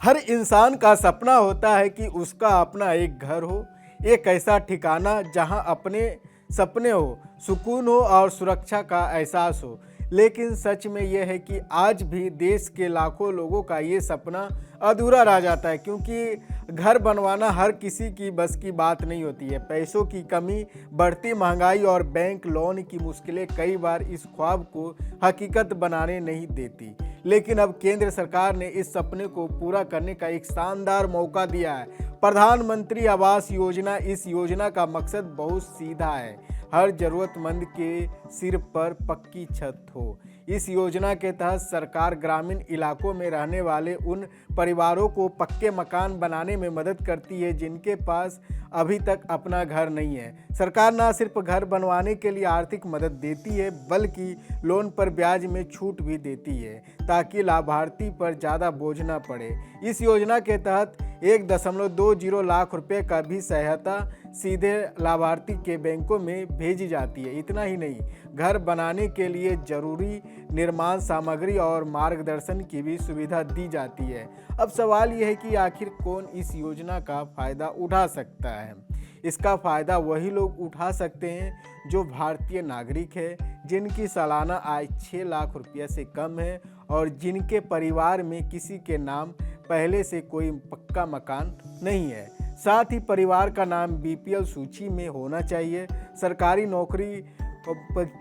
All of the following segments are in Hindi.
हर इंसान का सपना होता है कि उसका अपना एक घर हो, एक ऐसा ठिकाना जहां अपने सपने हो, सुकून हो और सुरक्षा का एहसास हो। लेकिन सच में यह है कि आज भी देश के लाखों लोगों का ये सपना अधूरा रह जाता है, क्योंकि घर बनवाना हर किसी की बस की बात नहीं होती है। पैसों की कमी, बढ़ती महंगाई और बैंक लोन की मुश्किलें कई बार इस ख्वाब को हकीकत बनाने नहीं देती। लेकिन अब केंद्र सरकार ने इस सपने को पूरा करने का एक शानदार मौका दिया है। प्रधानमंत्री आवास योजना। इस योजना का मकसद बहुत सीधा है, हर जरूरतमंद के सिर पर पक्की छत हो। इस योजना के तहत सरकार ग्रामीण इलाकों में रहने वाले उन परिवारों को पक्के मकान बनाने में मदद करती है जिनके पास अभी तक अपना घर नहीं है। सरकार न सिर्फ घर बनवाने के लिए आर्थिक मदद देती है, बल्कि लोन पर ब्याज में छूट भी देती है ताकि लाभार्थी पर ज़्यादा बोझ न पड़े। इस योजना के तहत 1.20 लाख रुपए का भी सहायता सीधे लाभार्थी के बैंकों में भेजी जाती है। इतना ही नहीं, घर बनाने के लिए जरूरी निर्माण सामग्री और मार्गदर्शन की भी सुविधा दी जाती है। अब सवाल यह है कि आखिर कौन इस योजना का फायदा उठा सकता है। इसका फायदा वही लोग उठा सकते हैं जो भारतीय नागरिक है, जिनकी सालाना आय 6 लाख रुपये से कम है और जिनके परिवार में किसी के नाम पहले से कोई पक्का मकान नहीं है। साथ ही परिवार का नाम बीपीएल सूची में होना चाहिए। सरकारी नौकरी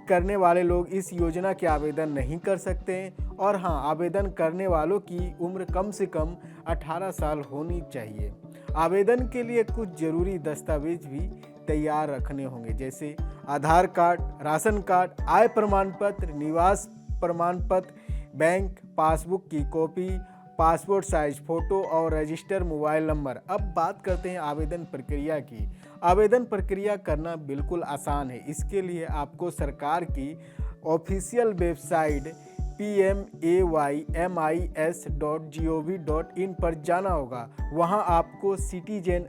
करने वाले लोग इस योजना के आवेदन नहीं कर सकते हैं। और हाँ, आवेदन करने वालों की उम्र कम से कम 18 साल होनी चाहिए। आवेदन के लिए कुछ जरूरी दस्तावेज भी तैयार रखने होंगे, जैसे आधार कार्ड, राशन कार्ड, आय प्रमाण पत्र, निवास प्रमाण पत्र, बैंक पासबुक की कॉपी, पासपोर्ट साइज फोटो और रजिस्टर मोबाइल नंबर। अब बात करते हैं आवेदन प्रक्रिया की। आवेदन प्रक्रिया करना बिल्कुल आसान है। इसके लिए आपको सरकार की ऑफिशियल वेबसाइट pmaymis.gov.in पर जाना होगा। वहां आपको सिटीजन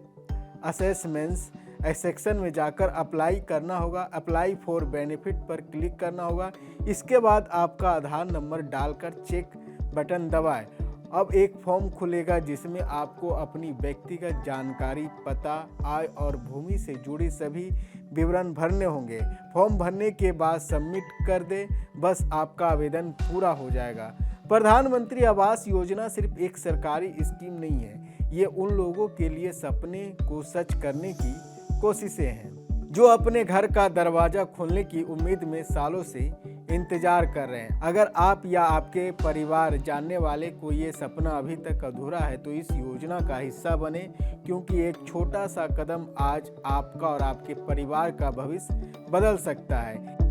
असेसमेंट्स सेक्शन में जाकर अप्लाई करना होगा। अप्लाई फॉर बेनिफिट पर क्लिक करना होगा। इसके बाद आपका आधार नंबर डालकर चेक बटन दबाएं। अब एक फॉर्म खुलेगा जिसमें आपको अपनी व्यक्तिगत जानकारी, पता, आय और भूमि से जुड़ी सभी विवरण भरने होंगे। फॉर्म भरने के बाद सबमिट कर दें, बस आपका आवेदन पूरा हो जाएगा। प्रधानमंत्री आवास योजना सिर्फ एक सरकारी स्कीम नहीं है, ये उन लोगों के लिए सपने को सच करने की कोशिशें हैं जो अपने घर का दरवाजा खोलने की उम्मीद में सालों से इंतजार कर रहे हैं। अगर आप या आपके परिवार जानने वाले को ये सपना अभी तक अधूरा है तो इस योजना का हिस्सा बने, क्योंकि एक छोटा सा कदम आज आपका और आपके परिवार का भविष्य बदल सकता है।